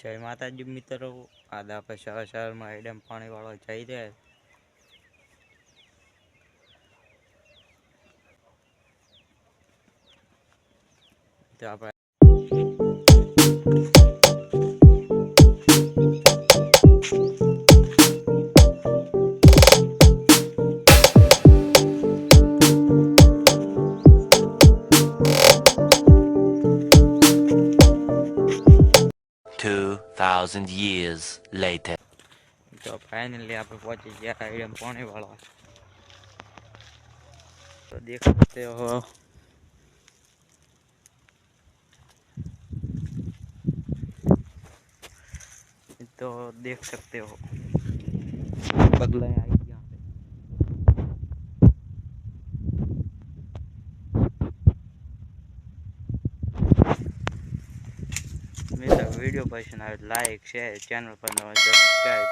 જય માતાજી મિત્રો, આજે આપણે શહેરમાં એડમ પાણીવાળો જઈ રહ્યા તો આપણે 2,000 years later. તો ફાઇનલી આપણે પહોંચી ગયા એડમ પાણીવાળા। तो देख सकते हो बगला आई गया मेरा वीडियो पसंद आए लाइक शेयर चैनल पर सब्सक्राइब